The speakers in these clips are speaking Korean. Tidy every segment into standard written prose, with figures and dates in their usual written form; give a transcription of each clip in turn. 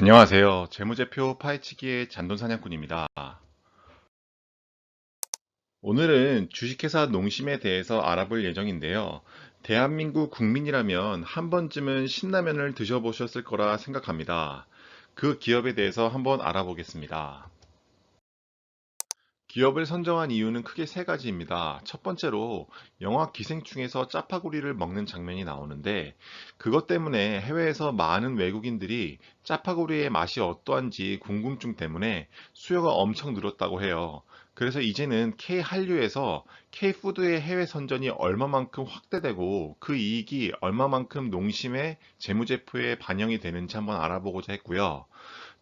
안녕하세요. 재무제표 파헤치기의 잔돈사냥꾼입니다. 오늘은 주식회사 농심에 대해서 알아볼 예정인데요. 대한민국 국민이라면 한 번쯤은 신라면을 드셔보셨을 거라 생각합니다. 그 기업에 대해서 한번 알아보겠습니다. 기업을 선정한 이유는 크게 세 가지입니다. 첫 번째로 영화 기생충에서 짜파구리를 먹는 장면이 나오는데 그것 때문에 해외에서 많은 외국인들이 짜파구리의 맛이 어떠한지 궁금증 때문에 수요가 엄청 늘었다고 해요. 그래서 이제는 K한류에서 K푸드의 해외 선전이 얼마만큼 확대되고 그 이익이 얼마만큼 농심의 재무제표에 반영이 되는지 한번 알아보고자 했고요.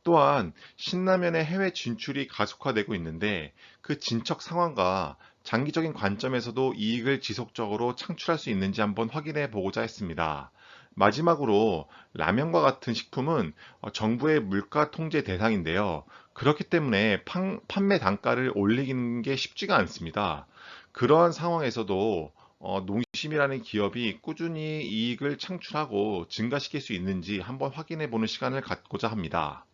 또한 신라면의 해외 진출이 가속화되고 있는데 그 진척 상황과 장기적인 관점에서도 이익을 지속적으로 창출할 수 있는지 한번 확인해 보고자 했습니다. 마지막으로 라면과 같은 식품은 정부의 물가 통제 대상인데요. 그렇기 때문에 판매 단가를 올리는 게 쉽지가 않습니다. 그러한 상황에서도 농심이라는 기업이 꾸준히 이익을 창출하고 증가시킬 수 있는지 한번 확인해 보는 시간을 갖고자 합니다.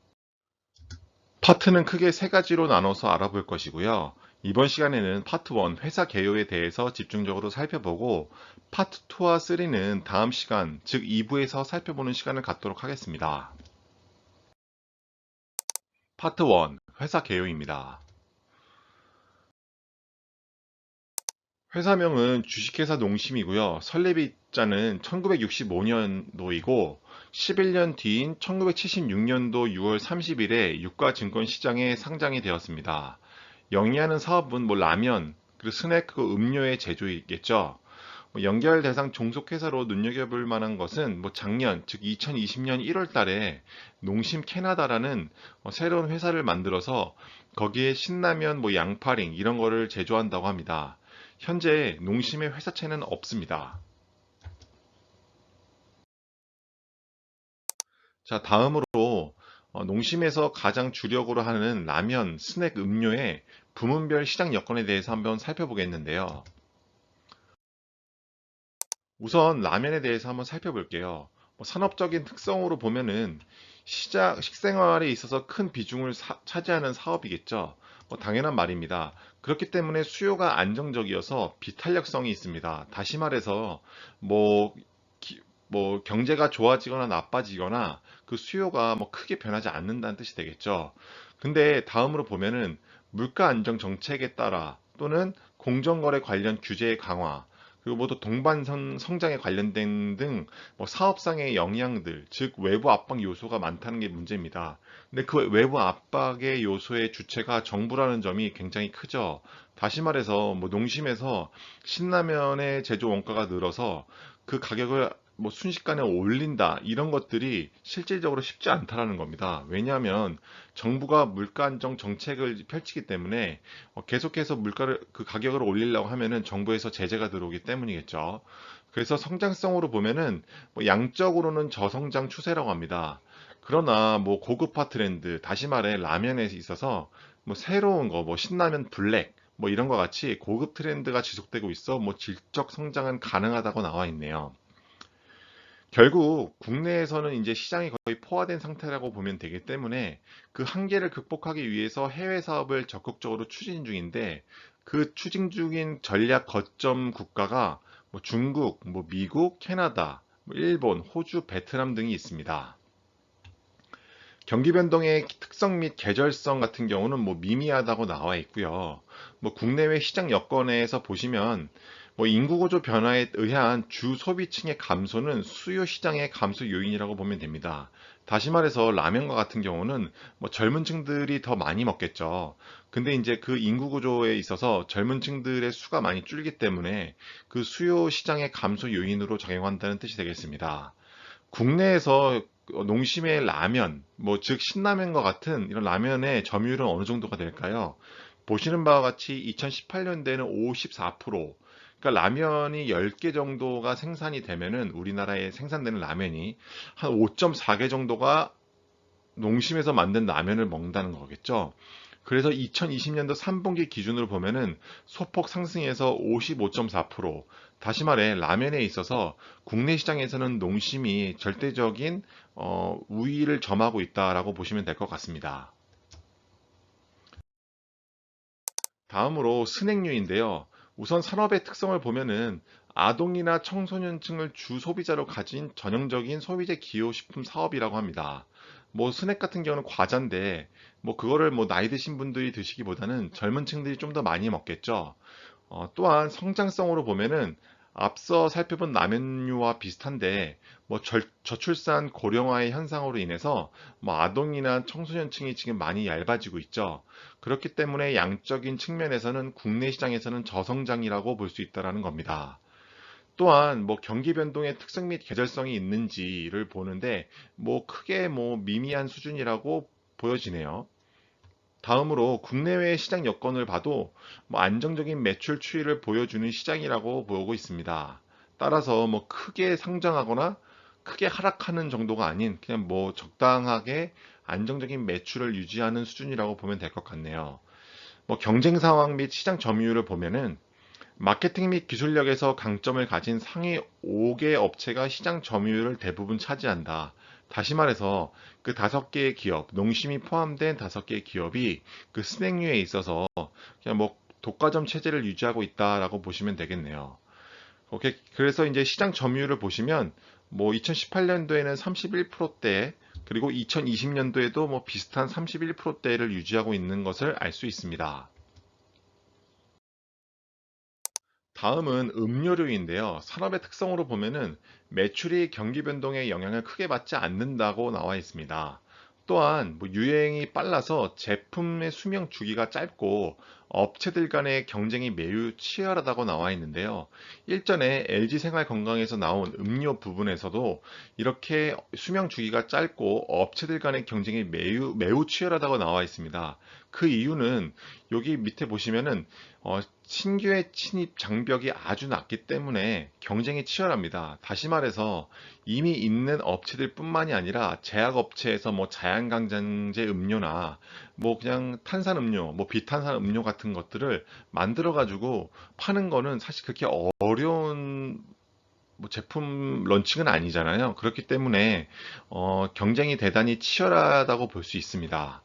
파트는 크게 세 가지로 나눠서 알아볼 것이고요. 이번 시간에는 파트 1 회사 개요에 대해서 집중적으로 살펴보고 파트 2와 3는 다음 시간, 즉 2부에서 살펴보는 시간을 갖도록 하겠습니다. 파트 1 회사 개요입니다. 회사명은 주식회사 농심이고요. 설립일자는 1965년도이고 11년 뒤인 1976년도 6월 30일에 유가증권시장에 상장이 되었습니다. 영위하는 사업은 라면, 그리고 스낵, 그 음료의 제조이겠죠. 연결 대상 종속회사로 눈여겨볼 만한 것은 작년, 즉 2020년 1월 달에 농심 캐나다라는 새로운 회사를 만들어서 거기에 신라면, 양파링 이런 거를 제조한다고 합니다. 현재 농심의 회사채는 없습니다. 자, 다음으로 농심에서 가장 주력으로 하는 라면, 스낵, 음료의 부문별 시장 여건에 대해서 한번 살펴보겠는데요. 우선 라면에 대해서 한번 살펴볼게요. 산업적인 특성으로 보면은 식생활에 있어서 큰 비중을 차지하는 사업이겠죠. 당연한 말입니다. 그렇기 때문에 수요가 안정적이어서 비탄력성이 있습니다. 다시 말해서 뭐, 경제가 좋아지거나 나빠지거나 그 수요가 크게 변하지 않는다는 뜻이 되겠죠. 근데 다음으로 보면은 물가 안정 정책에 따라 또는 공정거래 관련 규제의 강화, 그리고 모두 동반 성장에 관련된 등 사업상의 영향들, 즉 외부 압박 요소가 많다는 게 문제입니다. 근데 그 외부 압박의 요소의 주체가 정부라는 점이 굉장히 크죠. 다시 말해서 농심에서 신라면의 제조 원가가 늘어서 그 가격을 순식간에 올린다 이런 것들이 실질적으로 쉽지 않다라는 겁니다. 왜냐하면 정부가 물가 안정 정책을 펼치기 때문에 계속해서 물가를 그 가격을 올리려고 하면은 정부에서 제재가 들어오기 때문이겠죠. 그래서 성장성으로 보면은 양적으로는 저성장 추세라고 합니다. 그러나 고급화 트렌드, 다시 말해 라면에 있어서 새로운 거, 신라면 블랙 이런 것 같이 고급 트렌드가 지속되고 있어 질적 성장은 가능하다고 나와 있네요. 결국 국내에서는 이제 시장이 거의 포화된 상태라고 보면 되기 때문에 그 한계를 극복하기 위해서 해외 사업을 적극적으로 추진 중인데 그 추진 중인 전략 거점 국가가 중국, 미국, 캐나다, 일본, 호주, 베트남 등이 있습니다. 경기 변동의 특성 및 계절성 같은 경우는 미미하다고 나와 있고요. 국내외 시장 여건에서 보시면 인구 구조 변화에 의한 주 소비층의 감소는 수요 시장의 감소 요인이라고 보면 됩니다. 다시 말해서 라면과 같은 경우는 젊은 층들이 더 많이 먹겠죠. 근데 이제 그 인구 구조에 있어서 젊은 층들의 수가 많이 줄기 때문에 그 수요 시장의 감소 요인으로 작용한다는 뜻이 되겠습니다. 국내에서 농심의 라면, 즉 신라면과 같은 이런 라면의 점유율은 어느 정도가 될까요? 보시는 바와 같이 2018년대에는 54%, 그러니까 라면이 10개 정도가 생산이 되면은 우리나라에 생산되는 라면이 한 5.4개 정도가 농심에서 만든 라면을 먹는다는 거겠죠. 그래서 2020년도 3분기 기준으로 보면은 소폭 상승해서 55.4%, 다시 말해 라면에 있어서 국내 시장에서는 농심이 절대적인 우위를 점하고 있다라고 보시면 될 것 같습니다. 다음으로 스낵류인데요. 우선 산업의 특성을 보면은 아동이나 청소년층을 주 소비자로 가진 전형적인 소비재 기호식품 사업이라고 합니다. 뭐 스낵 같은 경우는 과자인데 뭐 그거를 뭐 나이 드신 분들이 드시기보다는 젊은 층들이 좀 더 많이 먹겠죠. 또한 성장성으로 보면은 앞서 살펴본 라면류와 비슷한데 뭐 저출산 고령화의 현상으로 인해서 뭐 아동이나 청소년층이 지금 많이 얇아지고 있죠. 그렇기 때문에 양적인 측면에서는 국내 시장에서는 저성장이라고 볼 수 있다라는 겁니다. 또한 뭐 경기 변동의 특성 및 계절성이 있는지를 보는데 뭐 크게 뭐 미미한 수준이라고 보여지네요. 다음으로 국내외 시장 여건을 봐도 뭐 안정적인 매출 추이를 보여주는 시장이라고 보고 있습니다. 따라서 뭐 크게 상장하거나 크게 하락하는 정도가 아닌 그냥 뭐 적당하게 안정적인 매출을 유지하는 수준이라고 보면 될 것 같네요. 뭐 경쟁 상황 및 시장 점유율을 보면은 마케팅 및 기술력에서 강점을 가진 상위 5개 업체가 시장 점유율을 대부분 차지한다. 다시 말해서 그 5개의 기업, 농심이 포함된 5개의 기업이 그 스낵류에 있어서 그냥 뭐 독과점 체제를 유지하고 있다라고 보시면 되겠네요. 오케이. 그래서 이제 시장 점유율을 보시면 뭐 2018년도에는 31%대, 그리고 2020년도에도 뭐 비슷한 31%대를 유지하고 있는 것을 알 수 있습니다. 다음은 음료류인데요. 산업의 특성으로 보면은 매출이 경기 변동에 영향을 크게 받지 않는다고 나와 있습니다. 또한 뭐 유행이 빨라서 제품의 수명 주기가 짧고 업체들 간의 경쟁이 매우 치열하다고 나와 있는데요. 일전에 LG 생활 건강에서 나온 음료 부분에서도 이렇게 수명 주기가 짧고 업체들 간의 경쟁이 매우 치열하다고 나와 있습니다. 그 이유는 여기 밑에 보시면은 신규의 침입 장벽이 아주 낮기 때문에 경쟁이 치열합니다. 다시 말해서 이미 있는 업체들 뿐만이 아니라 제약업체에서 뭐 자양강장제 음료나 뭐 그냥 탄산음료, 뭐 비탄산 음료 같은 것들을 만들어 가지고 파는 거는 사실 그렇게 어려운 뭐 제품 런칭은 아니잖아요. 그렇기 때문에 경쟁이 대단히 치열하다고 볼 수 있습니다.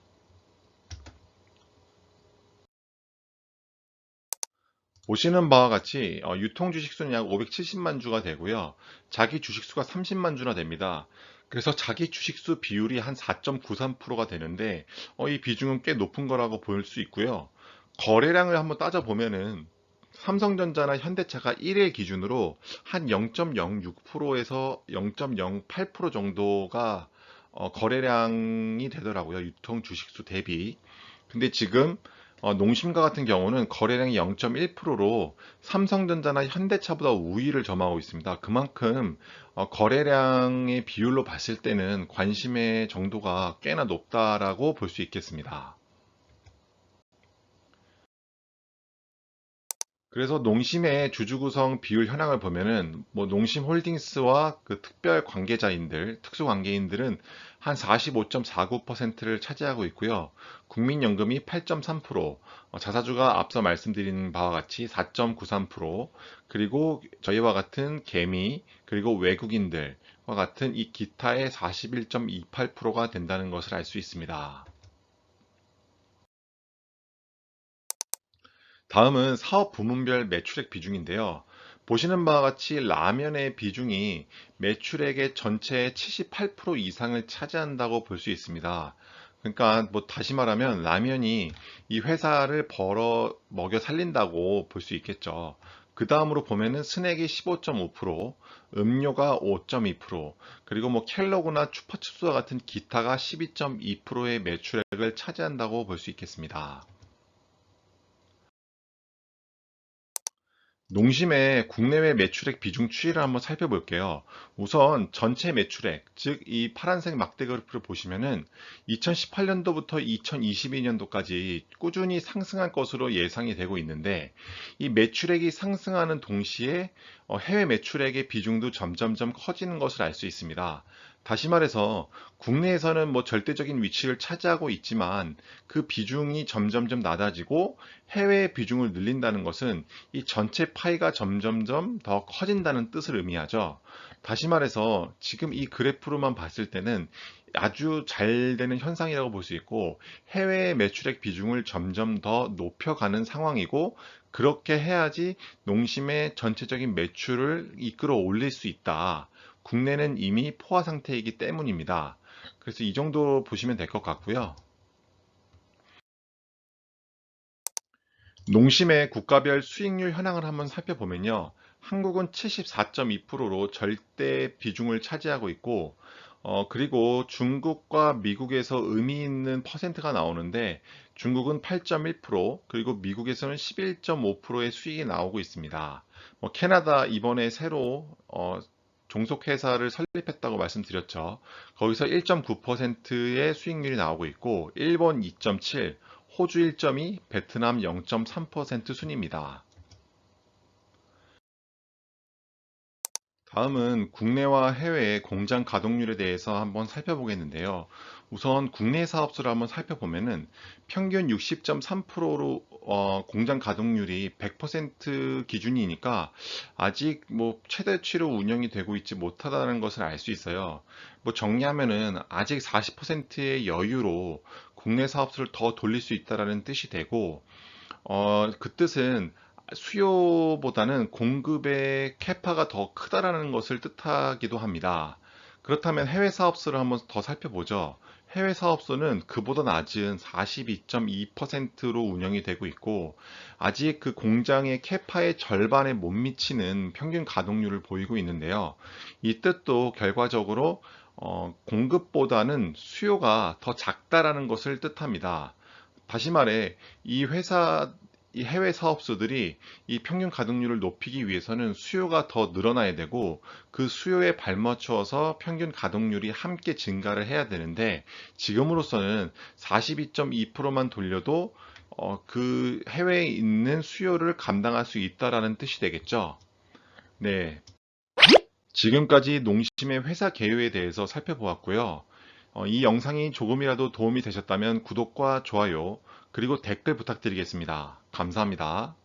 보시는 바와 같이 유통 주식수는 약 570만 주가 되고요. 자기 주식수가 30만 주나 됩니다. 그래서 자기 주식수 비율이 한 4.93%가 되는데 이 비중은 꽤 높은 거라고 볼 수 있고요. 거래량을 한번 따져보면은 삼성전자나 현대차가 1일 기준으로 한 0.06%에서 0.08% 정도가 거래량이 되더라고요. 유통 주식수 대비. 근데 지금 농심과 같은 경우는 거래량이 0.1%로 삼성전자나 현대차보다 우위를 점하고 있습니다. 그만큼 거래량의 비율로 봤을 때는 관심의 정도가 꽤나 높다라고 볼 수 있겠습니다. 그래서 농심의 주주 구성 비율 현황을 보면은 뭐 농심 홀딩스와 그 특별 관계자인들, 특수 관계인들은 한 45.49%를 차지하고 있고요. 국민연금이 8.3%, 자사주가 앞서 말씀드린 바와 같이 4.93%, 그리고 저희와 같은 개미, 그리고 외국인들과 같은 이 기타의 41.28%가 된다는 것을 알 수 있습니다. 다음은 사업 부문별 매출액 비중인데요. 보시는 바와 같이 라면의 비중이 매출액의 전체의 78% 이상을 차지한다고 볼 수 있습니다. 그러니까 뭐 다시 말하면 라면이 이 회사를 벌어 먹여 살린다고 볼 수 있겠죠. 그 다음으로 보면은 스낵이 15.5%, 음료가 5.2%, 그리고 뭐 켈로그나 추파춥스와 같은 기타가 12.2%의 매출액을 차지한다고 볼 수 있겠습니다. 농심의 국내외 매출액 비중 추이를 한번 살펴볼게요. 우선 전체 매출액, 즉 이 파란색 막대 그래프를 보시면은 2018년도부터 2022년도까지 꾸준히 상승할 것으로 예상이 되고 있는데 이 매출액이 상승하는 동시에 해외 매출액의 비중도 점점점 커지는 것을 알 수 있습니다. 다시 말해서 국내에서는 뭐 절대적인 위치를 차지하고 있지만 그 비중이 점점점 낮아지고 해외의 비중을 늘린다는 것은 이 전체 파이가 점점점 더 커진다는 뜻을 의미하죠. 다시 말해서 지금 이 그래프로만 봤을 때는 아주 잘 되는 현상이라고 볼 수 있고 해외 매출액 비중을 점점 더 높여가는 상황이고 그렇게 해야지 농심의 전체적인 매출을 이끌어 올릴 수 있다. 국내는 이미 포화 상태이기 때문입니다. 그래서 이 정도 보시면 될 것 같고요. 농심의 국가별 수익률 현황을 한번 살펴보면요. 한국은 74.2%로 절대 비중을 차지하고 있고, 그리고 중국과 미국에서 의미 있는 퍼센트가 나오는데, 중국은 8.1%, 그리고 미국에서는 11.5%의 수익이 나오고 있습니다. 캐나다 이번에 새로 종속회사를 설립했다고 말씀드렸죠. 거기서 1.9%의 수익률이 나오고 있고, 일본 2.7, 호주 1.2, 베트남 0.3% 순입니다. 다음은 국내와 해외 공장 가동률에 대해서 한번 살펴보겠는데요. 우선 국내 사업소를 한번 살펴보면은 평균 60.3%로 공장 가동률이 100% 기준이니까 아직 뭐 최대치로 운영이 되고 있지 못하다는 것을 알 수 있어요. 뭐 정리하면은 아직 40%의 여유로 국내 사업소를 더 돌릴 수 있다라는 뜻이 되고 그 뜻은 수요보다는 공급의 캐파가 더 크다라는 것을 뜻하기도 합니다. 그렇다면 해외 사업소를 한번 더 살펴보죠. 해외 사업소는 그보다 낮은 42.2%로 운영이 되고 있고, 아직 그 공장의 캐파의 절반에 못 미치는 평균 가동률을 보이고 있는데요. 이 뜻도 결과적으로 공급보다는 수요가 더 작다라는 것을 뜻합니다. 다시 말해, 이 회사, 이 해외 사업소들이 이 평균 가동률을 높이기 위해서는 수요가 더 늘어나야 되고 그 수요에 발맞추어서 평균 가동률이 함께 증가를 해야 되는데 지금으로서는 42.2%만 돌려도 그 해외에 있는 수요를 감당할 수 있다라는 뜻이 되겠죠. 네. 지금까지 농심의 회사 개요에 대해서 살펴보았고요. 이 영상이 조금이라도 도움이 되셨다면 구독과 좋아요, 그리고 댓글 부탁드리겠습니다. 감사합니다.